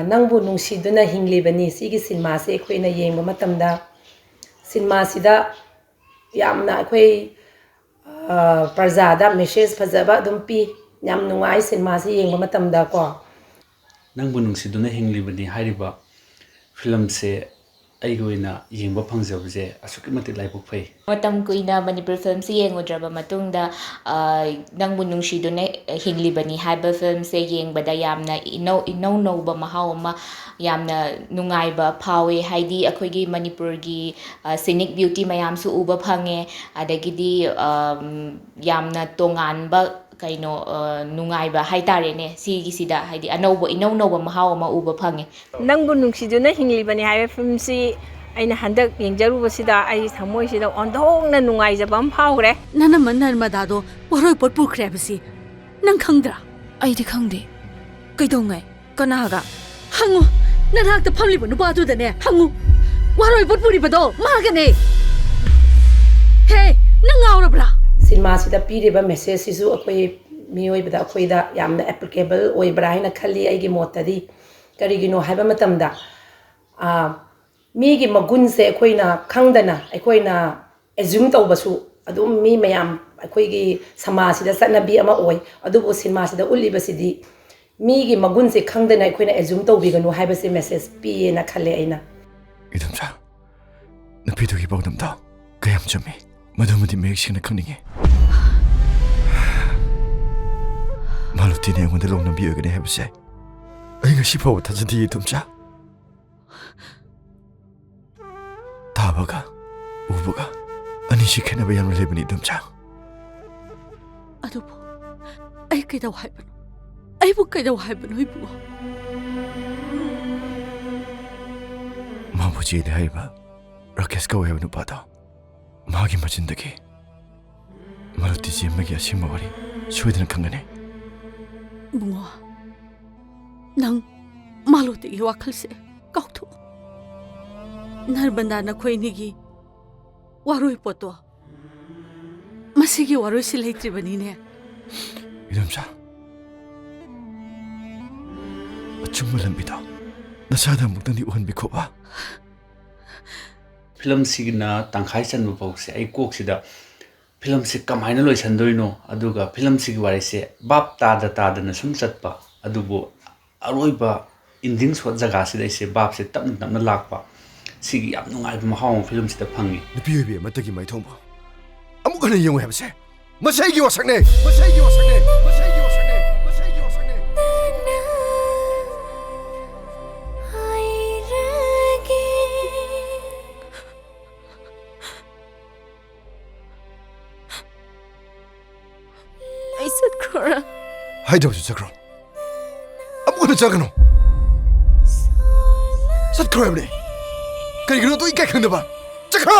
Nangbu Nungshiduna Hinglibani sigi cinema se akhoi na yengba matamda cinema sida yamna akhoi parjada message fajaba dum pi yam nungai cinema se yengba matamda ko Nangbu Nungshiduna Hinglibani hariba film se aigoi yengba phangjabje asuki matik laibuk phai matam kuina Manipur film se yengudraba matungda Nangbu Nungshiduna Hinglibani haiba film se yengbada yamna inau nouba mahau ama yamna nungaiba phawe haidi akhoigi Manipur gi scenic beauty mayam su uba phange adagidi yamna tonganba kaino nungaiba haitarene sigi sida haidi anauba inau nouba mahau ama uba phange Nangbu Nungshiduna Hinglibani haiba film si aina handak yengjaruba sida ai thamoi sida ondhongna nungaijaba am phawre nana manar madado waroi pot pukre basi nang khangdra ai di khangde kaidongai kanaga hangu narak ta phamli bu nupa du dane hangu waroi pot puri bado magane he nang aurabra cinema sida piriba message sisu akhoi mioi bada akhoi da yamna applicable oi brahina khali ai gi motadi karigino haiba matamda mi gi magun se akhoi na khangdana akhoi na assume tawbasu adum mi mayam akhoi gi samaj sida sanabi ama oi adubo cinema sida uliba sidi mi gi magun se khangdana akhoi na assume tawbiganu haiba se message pi na khale aina idamsa napidu gi bawdam da kayam chami madumudi mek sina khangninge malutine ngonda long nambi ogane habse ai ngasi phaw thajadi idamsa tabaga ubuga ani si khena bayan lebani idamsa adubo ai kaida haibano ai bu kaida haibano ibu mabuji de haiba rakesh ka webanu pada magi majindagi maruti ji magi asima wari suidana khangane bungo nang maluti gi wakhalse kauthu narbanda na khoini gi waroi poto masigi waroi silaitri bani ne idamsa achumma lambida nasada muktani uhan bikhoba film signa tangkhai chanbu pause ai kok sida film se kamaina loi sandoino aduga film sigi wari se bap ta da na sum chatpa adubo aroiba ending shot jaga sida se bap se tapna lakpa sigi yam nungai ba mahau film sida phangi nipi matagi mai thongba amukana yengu habse masai gi wasakne masai gi wasakne masai gi wasakne masai gi wasakne ai sat khora haidau sakro amukana chagano sat khorabne kari gino to ikai khanda ba chakro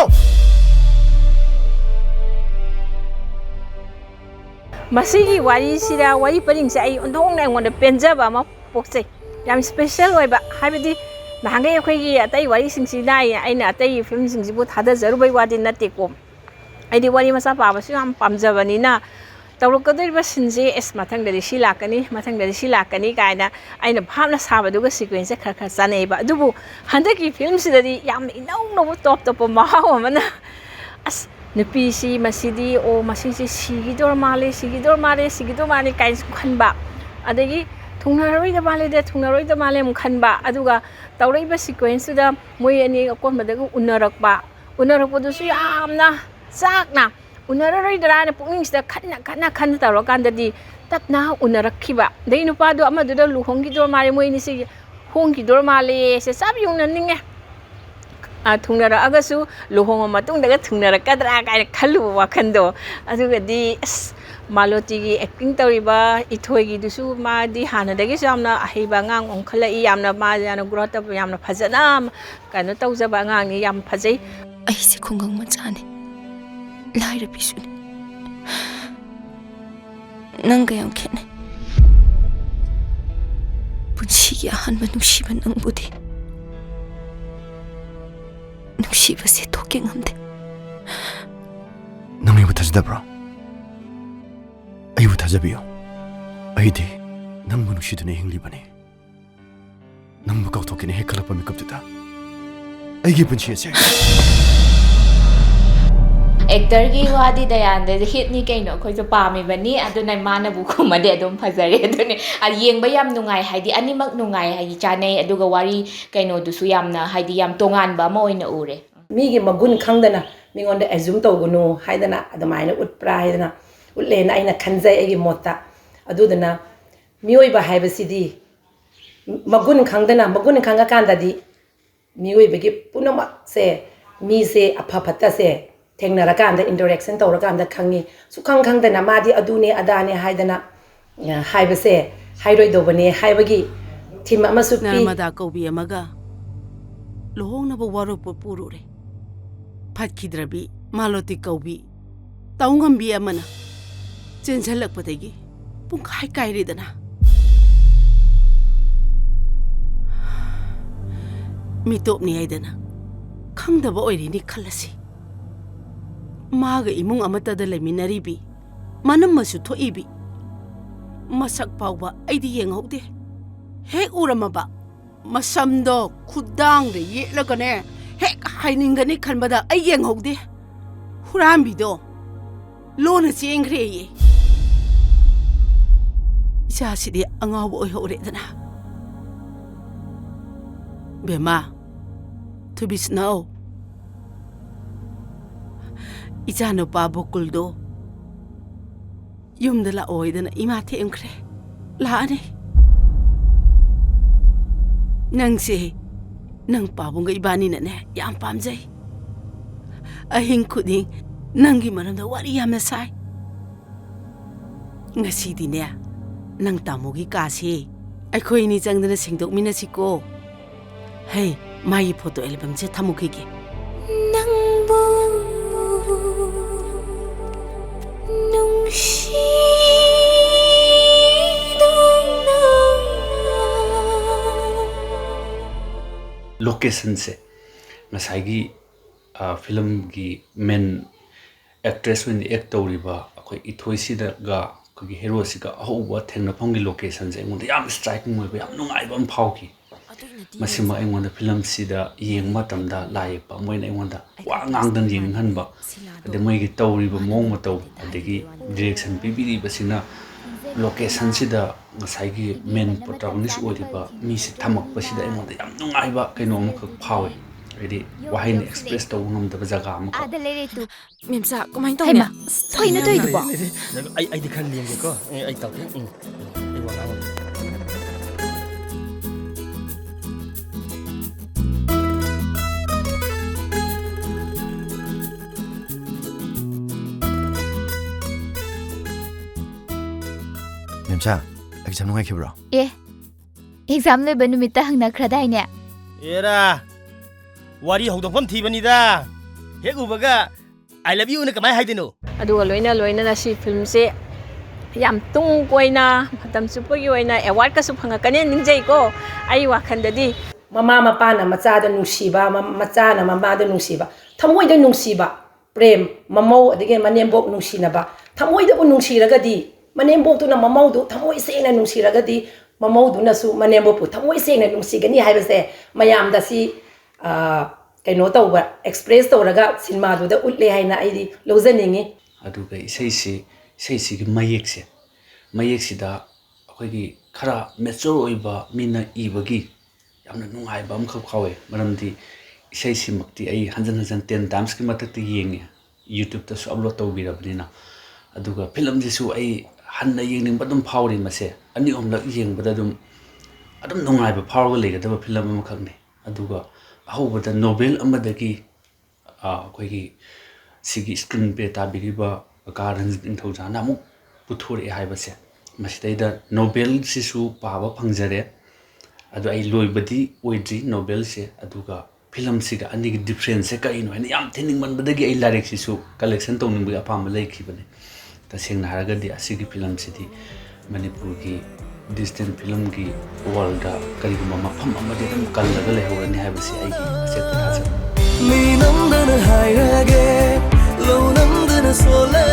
masigi wari sida wari paring se ai ondhongna ngonda penjaba ma pokse yam special oiba habidi nahangai akhoi gi atai wari singsi dai aina atai film singsi bu thada zarubai wadi nate ko aidi wari masa pa ba su am pamjabani na tawrokadriba sinje es mathangdari silakani kaina aina bhamna sabaduga sequence khar chaneiba adubu handaki film sidadi yam inau top mahaw amana as nupi si masidi o masisi sigidor male kain khanba adagi thungnaroi da male mu khanba aduga tawreiba sequence da moi ani akon madaga unarakpa du su yamna sakna unararoi dara na pukning sida khanna tawrakandadi tapna unarakhiba dei nupa do amadu da luhongi dor male moi ni si hongi dor male se sab yungna ninge thungnara agasu luhong matung daga thungnara kadra kai khalu wakhando adugadi maloti gi acting tawriba ithoi gi dusu ma di hana dagi samna ahiba ngang ongkhala i yamna ma yana growth up yamna phajana kanu tawjaba ngang ni yam phajai ai se khongang machane laira pisune nang gayam khene punchi ya han ma nusiba nang budi nusiba se toke ngamde nang ibu tajda bro ayu tajabiyo aidi Nangbu Nungshiduna Hinglibani ꯅꯪꯕꯨ ꯀꯥꯎꯊꯣꯛꯀꯦꯅ ꯍꯦꯛ ꯈꯜꯂꯛꯄ ꯃꯤꯀꯨꯞꯇꯨꯗ ꯑꯩꯒꯤ ꯄꯨꯟꯁꯤ ꯑꯁꯦ ꯑꯦꯛꯇꯔꯒꯤ ꯋꯥꯗꯤ ꯗꯌꯥꯟꯗ ꯍꯤꯠꯅꯤ ꯀꯩꯅꯣ ꯑꯩꯈꯣꯏꯁꯨ ꯄꯥꯝꯃꯤꯕꯅꯤ ꯑꯗꯨꯅ ꯃꯥꯅꯕꯨ ꯈꯨꯝꯃꯗꯤ ꯑꯗꯨꯝ ꯐꯖꯔꯦ ꯑꯗꯨꯅꯦ ꯌꯦꯡꯕ ꯌꯥꯝ ꯅꯨꯡꯉꯥꯏ ꯍꯥꯏꯗꯤ ꯑꯅꯤꯃꯛ ꯅꯨꯡꯉꯥꯏ ꯍꯥꯏꯗꯤ ꯆꯥꯅꯩ ꯑꯗꯨꯒ ꯋꯥꯔꯤ ꯀꯩꯅꯣꯗꯨꯁꯨ ꯌꯥꯝꯅ ꯍꯥꯏꯗꯤ ꯌꯥꯝ ꯇꯣꯉꯥꯟꯕ ꯑꯃ ꯑꯣꯏꯅ ꯎꯔꯦ ꯃꯤꯒꯤ ꯃꯒꯨꯟ ꯈꯪꯗꯅ ꯃꯤꯉꯣꯟꯗ ꯑꯦꯖꯨꯝ ꯇꯧꯒꯅꯨ ꯍꯥꯏꯗꯅ ꯑꯗꯨꯃꯥꯏꯅ ꯎꯠꯄ꯭ꯔꯥ ꯍꯥꯏꯗꯅ ꯎꯠꯂꯦꯅ ꯑꯩꯅ ꯈꯟꯖꯩ ꯑꯩꯒꯤ ꯃꯣꯠꯇ ꯑꯗꯨꯗꯨꯅ ꯃꯤꯑꯣꯏꯕ ꯍꯥꯏꯕꯁꯤꯗꯤ ꯃꯒꯨꯟ ꯈꯪꯗꯅ ꯃꯒꯨꯟ ꯈꯪꯉꯀꯥꯟꯗꯗꯤ ꯃꯤꯑꯣꯏꯕꯒꯤ ꯄꯨꯝꯅꯃꯛꯁꯦ ꯃꯤꯁꯦ ꯑꯐ ꯐꯠꯇꯁꯦ ꯊꯦꯡꯅꯔꯀꯥꯟꯗ ꯏꯟꯇꯔꯦꯛꯁꯟ ꯇꯧꯔꯀꯥꯟꯗ ꯈꯪꯉꯤ ꯁꯨꯈꯪ ꯈꯪꯗꯅ ꯃꯥꯗꯤ ꯑꯗꯨꯅꯦ ꯑꯗꯥꯅꯦ ꯍꯥꯏꯗꯅ ꯍꯥꯏꯕꯁꯦ ꯍꯥꯏꯔꯣꯏꯗꯧꯕꯅꯦ ꯍꯥꯏꯕꯒꯤ ꯊꯤꯝ ꯑꯃꯁꯨ ꯄꯤ ꯅꯔꯃꯗꯥ ꯀꯧꯕꯤ ꯑꯃꯒ ꯂꯨꯍꯣꯡꯅꯕ ꯋꯥꯔꯣꯛꯄ ꯄꯨꯔꯨꯔꯦ ꯐꯠꯈꯤꯗ꯭ꯔꯕꯤ ꯃꯥꯂꯣꯇꯤ ꯀꯧꯕꯤ ꯇꯧꯉꯝꯕꯤ ꯑꯃꯅ ꯆꯦꯟꯁꯤꯜꯂꯛꯄꯗꯒꯤ ꯄꯨꯡꯈꯥꯏ ꯀꯥꯏꯔꯦꯗꯅ ꯃꯤꯇꯣꯞꯅꯤ ꯍꯥꯏꯗꯅ ꯈꯪꯗꯕ ꯑꯣꯏꯔꯤꯅꯤ ꯈꯜꯂꯁꯤ ꯃꯥꯒ ꯏꯃꯨꯡ ꯑꯃꯠꯇꯗ ꯂꯩꯃꯤꯟꯅꯔꯤꯕꯤ ꯃꯅꯝꯃꯁꯨ ꯊꯣꯛꯏꯕꯤ ꯃꯁꯛ ꯐꯥꯎꯕ ꯑꯩꯗꯤ ꯌꯦꯡꯍꯧꯗꯦ ꯍꯦꯛ ꯎꯔꯝꯃꯕ ꯃꯁꯝꯗꯣ ꯈꯨꯗꯥꯡꯗ ꯌꯦꯠꯂꯒꯅꯦ ꯍꯦꯛ ꯍꯥꯏꯅꯤꯡꯒꯅꯤ ꯈꯟꯕꯗ ꯑꯩ ꯌꯦꯡꯍꯧꯗꯦ ꯍꯨꯔꯥꯟꯕꯤꯗꯣ ꯂꯣꯟꯅ ꯆꯦꯟꯈ꯭ꯔꯦꯌꯦ ꯏꯆꯥꯁꯤꯗꯤ ꯑꯉꯥꯎꯕ ꯑꯣꯏꯍꯧꯔꯦꯗꯅ ꯕꯦꯃꯥ ꯊꯨꯕꯤꯁꯅꯧ ꯏꯆꯥ ꯅꯨꯄꯥ ꯕꯣꯀꯨꯜꯗꯣ ꯌꯨꯝꯗ ꯂꯥꯛꯑꯣ ꯍꯥꯏꯗꯅ ꯏꯃꯥ ꯊꯦꯝꯈ꯭ꯔꯦ ꯂꯥꯛꯑꯅꯤ ꯅꯪꯁꯦ ꯅꯪ ꯄꯥꯕꯨꯡꯒ ꯏꯕꯥꯅꯤꯅꯅꯦ ꯌꯥꯝ ꯄꯥꯝꯖꯩ ꯑꯍꯤꯡ ꯈꯨꯗꯤꯡ ꯅꯪꯒꯤ ꯃꯔꯝꯗ ꯋꯥꯔꯤ ꯌꯥꯝꯅ ꯁꯥꯏ ꯉꯁꯤꯗꯤꯅꯦ ꯅꯪ ꯇꯥꯃꯣꯒꯤ ꯀꯥꯁꯦ ꯑꯩꯈꯣꯏꯅꯤ ꯆꯪꯗꯅ ꯁꯦꯡꯗꯣꯛꯃꯤꯟꯅꯁꯤꯀꯣ ꯍꯩ ꯃꯥꯒꯤ ꯐꯣꯇꯣ ꯑꯦꯜꯕꯝꯁꯦ ꯊꯝꯃꯨꯈꯤꯒꯦ ꯅꯪꯕꯨ ꯅꯨꯡꯁꯤꯗꯨꯅ ꯂꯣꯀꯦꯁꯟꯁꯦ ꯉꯁꯥꯏꯒꯤ ꯐꯤꯂꯝꯒꯤ ꯃꯦꯟ ꯑꯦꯛꯇ꯭ꯔꯦꯁ ꯑꯣꯏꯅ ꯑꯦꯛ ꯇꯧꯔꯤꯕ ꯑꯩꯈꯣꯏ ꯏꯊꯣꯏꯁꯤꯗꯒ ꯑꯩꯈꯣꯏꯒꯤ ꯍꯦꯔꯣꯁꯤꯒ ꯑꯍꯧꯕ ꯊꯦꯡꯅꯐꯝꯒꯤ ꯂꯣꯀꯦꯁꯟꯁꯦ ꯑꯩꯉꯣꯟꯗ ꯌꯥꯝ ꯁ꯭ꯇ꯭ꯔꯥꯏꯀꯤꯡ ꯑꯣꯏꯕ ꯌꯥꯝ ꯅꯨꯡꯉꯥꯏꯕ ꯑꯃ ꯐꯥꯎꯈꯤ ꯃꯁꯤꯃ ꯑꯩꯉꯣꯟꯗ ꯐꯤꯂꯝꯁꯤꯗ ꯌꯦꯡꯕ ꯃꯇꯝꯗ ꯂꯥꯏ ꯌꯦꯛꯄ ꯃꯣꯏꯅ ꯑꯩꯉꯣꯟꯗ ꯋꯥ ꯉꯥꯡꯗꯅ ꯌꯦꯡꯍꯟꯕ ꯑꯗꯩ ꯃꯣꯏꯒꯤ ꯇꯧꯔꯤꯕ ꯃꯑꯣꯡ ꯃꯇꯧ ꯑꯗꯒꯤ ꯗꯤꯔꯦꯛꯁꯟ ꯄꯤꯕꯤꯔꯤꯕꯁꯤꯅ ꯂꯣꯀꯦꯁꯟꯁꯤꯗ ꯉꯁꯥꯏꯒꯤ ꯃꯦꯟ ꯄ꯭ꯔꯣꯇꯥꯒꯣꯅꯤꯁ ꯑꯣꯏꯔꯤꯕ ꯃꯤꯁꯤ ꯊꯝꯃꯛꯄꯁꯤꯗ ꯑꯩꯉꯣꯟꯗ ꯌꯥꯝ ꯅꯨꯡꯉꯥꯏꯕ ꯀꯩꯅꯣ ꯑꯃꯈꯛ ꯐꯥꯎꯋꯤ ꯍꯥꯏꯗꯤ ꯋꯥꯍꯩꯅ ꯑꯦꯛꯁꯄ꯭ꯔꯦꯁ ꯇꯧꯕ ꯉꯝꯗꯕ ꯖꯒꯥ ꯑꯃꯈꯛ ꯑꯥꯗ ꯂꯩꯔꯦ ꯇꯨ ꯃꯦꯝꯆꯥ ꯀꯃꯥꯏꯅ ꯇꯧꯅꯤ ꯀꯩꯅꯣ ꯇꯧꯔꯤꯗꯨꯕꯣ ꯑꯩꯗꯤ ꯈꯔ ꯂꯦꯡꯒꯦꯀꯣ ꯑꯩ ꯇꯧꯒꯦ ꯑꯩ ꯋꯥ ꯉꯥꯡꯉꯒꯦ ꯃꯦꯝꯆꯥ ꯑꯦꯛꯖꯥꯝ ꯅꯨꯡꯉꯥꯏꯈꯤꯕ꯭ꯔꯣ ꯑꯦ ꯑꯦꯛꯖꯥꯝ ꯂꯣꯏꯕ ꯅꯨꯃꯤꯠꯇ ꯍꯪꯅꯈ꯭ꯔꯗꯥꯏꯅꯦ ꯑꯦꯔꯥ ꯋꯥꯔꯤ ꯍꯧꯗꯣꯛꯐꯝ ꯊꯤꯕꯅꯤꯗ ꯍꯦꯛ ꯎꯕꯒ ꯑꯥꯏ ꯂꯚ ꯌꯨꯅ ꯀꯃꯥꯏꯅ ꯍꯥꯏꯗꯣꯏꯅꯣ ꯑꯗꯨꯒ ꯂꯣꯏꯅꯅ ꯁꯤ ꯐꯤꯜꯝꯁꯦ ꯌꯥꯝ ꯇꯨꯡ ꯀꯣꯏꯅ ꯃꯇꯝ ꯆꯨꯞꯄꯒꯤ ꯑꯣꯏꯅ ꯑꯦꯋꯥꯔꯗꯀꯁꯨ ꯐꯪꯉꯛꯀꯅꯤ ꯅꯤꯡꯖꯩꯀꯣ ꯑꯩ ꯋꯥꯈꯜꯗꯗꯤ ꯃꯃꯥ ꯃꯄꯥꯅ ꯃꯆꯥꯗ ꯅꯨꯡꯁꯤꯕ ꯃꯆꯥꯅ ꯃꯃꯥꯗ ꯅꯨꯡꯁꯤꯕ ꯊꯃꯣꯏꯗ ꯅꯨꯡꯁꯤꯕ ꯄ꯭ꯔꯦꯝ ꯃꯃꯧ ꯑꯗꯒꯤ ꯃꯅꯦꯝꯕꯣꯛ ꯅꯨꯡꯁꯤꯅꯕ ꯊꯃꯣꯏꯗꯕꯨ ꯅꯨꯡꯁꯤꯔꯒꯗꯤ ꯃꯅꯦꯝꯕꯣꯛꯇꯨꯅ ꯃꯃꯧꯗꯨ ꯊꯃꯣꯏ ꯁꯦꯡꯅ ꯅꯨꯡꯁꯤꯔꯒꯗꯤ ꯃꯃꯧꯗꯨꯅꯁꯨ ꯃꯅꯦꯝꯕꯣꯛꯄꯨ ꯊꯃꯣꯏ ꯁꯦꯡꯅ ꯅꯨꯡꯁꯤꯒꯅꯤ ꯍꯥꯏꯕꯁꯦ ꯃꯌꯥꯝꯗ ꯁꯤ ꯀꯩꯅꯣ ꯇꯧꯕ ꯑꯦꯛꯁꯄ꯭ꯔꯦꯁ ꯇꯧꯔꯒ ꯁꯤꯅꯦꯃꯥꯗꯨꯗ ꯎꯠꯂꯦ ꯍꯥꯏꯅ ꯑꯩꯗꯤ ꯂꯧꯖꯅꯤꯡꯉꯤ ꯑꯗꯨꯒ ꯏꯁꯩꯁꯤꯒꯤ ꯃꯌꯦꯛꯁꯤꯗ ꯑꯩꯈꯣꯏꯒꯤꯈꯔ ꯃꯦꯆꯣꯔ ꯑꯣꯏꯕ ꯃꯤꯅ ꯏꯕꯒꯤ ꯌꯥꯝꯅ ꯅꯨꯡꯉꯥꯏꯕ ꯑꯃꯈꯛ ꯐꯥꯎꯋꯦ ꯃꯔꯝꯗꯤ ꯏꯁꯩꯁꯤꯃꯛꯇꯤ ꯑꯩ ꯍꯟꯖꯟ 10 times ꯃꯊꯛꯇ ꯌꯦꯡꯉꯦ ꯌꯨꯇ꯭ꯌꯨꯕꯇꯁꯨ ꯑꯞꯂꯣꯗ ꯇꯧꯕꯤꯔꯕꯅꯤ나 ꯑꯗꯨꯒ ꯐꯤꯂꯝꯁꯤꯁꯨ ꯑꯩ ꯍꯟꯅ ꯌꯦꯡꯅꯤꯡꯕ ꯑꯗꯨꯝ ꯐꯥꯎꯔꯤ ꯃꯁꯦ ꯑꯅꯤ ꯑꯍꯨꯝꯂꯛ ꯌꯦꯡꯕꯗ ꯑꯗꯨꯝ ꯅꯨꯡꯉꯥꯏꯕ ꯐꯥꯎꯔꯒ ꯂꯩꯒꯗꯕ ꯐꯤꯂꯝ ꯑꯃꯈꯛꯅꯤ ꯑꯗꯨꯒ ꯑꯍꯧꯕꯗ ꯅꯣꯕꯦꯜ ꯑꯃꯗꯒꯤ ꯑꯩꯈꯣꯏꯒꯤ ꯁꯤꯒꯤ ꯁ꯭ꯀ꯭ꯔꯤꯟ ꯄ꯭ꯂꯦ ꯇꯥꯕꯤꯔꯤꯕ ꯀꯥ ꯔꯟꯖꯤꯠ ꯅꯤꯡꯊꯧꯖꯥꯅ ꯑꯃꯨꯛ ꯄꯨꯊꯣꯔꯛꯑꯦ ꯍꯥꯏꯕꯁꯦ ꯃꯁꯤꯗꯩꯗ ꯅꯣꯕꯦꯜꯁꯤꯁꯨ ꯄꯥꯕ ꯐꯪꯖꯔꯦ ꯑꯗꯣ ꯑꯩ ꯂꯣꯏꯕꯗꯤ ꯑꯣꯏꯗ꯭ꯔꯤ ꯅꯣꯕꯦꯜꯁꯦ ꯑꯗꯨꯒ ꯐꯤꯂꯝꯁꯤꯒ ꯑꯅꯤꯒꯤ ꯗꯤꯐ꯭ꯔꯦꯟꯁꯁꯦ ꯀꯔꯤꯅꯣ ꯍꯥꯏꯅ ꯌꯥꯝ ꯊꯤꯅꯤꯡꯃꯟꯕꯗꯒꯤ ꯑꯩ ꯂꯥꯏꯔꯤꯛꯁꯤꯁꯨ ꯀꯂꯦꯛꯁꯟ ꯇꯧꯅꯤꯡꯕꯒꯤ ꯑꯄꯥꯝꯕ ꯂꯩꯈꯤꯕꯅꯤ ꯇꯁꯦꯡꯅ ꯍꯥꯏꯔꯒꯗꯤ ꯑꯁꯤꯒꯤ ꯐꯤꯂꯝꯁꯤꯗꯤ ꯃꯅꯤꯄꯨꯔꯒꯤ ꯗꯤꯖꯤꯇꯦꯜ ꯐꯤꯂꯝꯒꯤ ꯋꯥꯔꯜꯗ ꯀꯔꯤꯒꯨꯝꯕ ꯃꯐꯝ ꯑꯃꯗꯤ ꯑꯗꯨꯝ ꯀꯜꯂꯒ ꯂꯩꯍꯧꯔꯅꯤ ꯍꯥꯏꯕꯁꯤ ꯑꯩꯒꯤ ꯑꯆꯦꯠꯄ ꯊꯥꯖꯕ ꯃꯤ ꯅꯝꯗꯅ ꯍꯥꯏꯔꯒꯦ ꯂꯧ ꯅꯝꯗꯅ ꯁꯣꯜꯂꯦ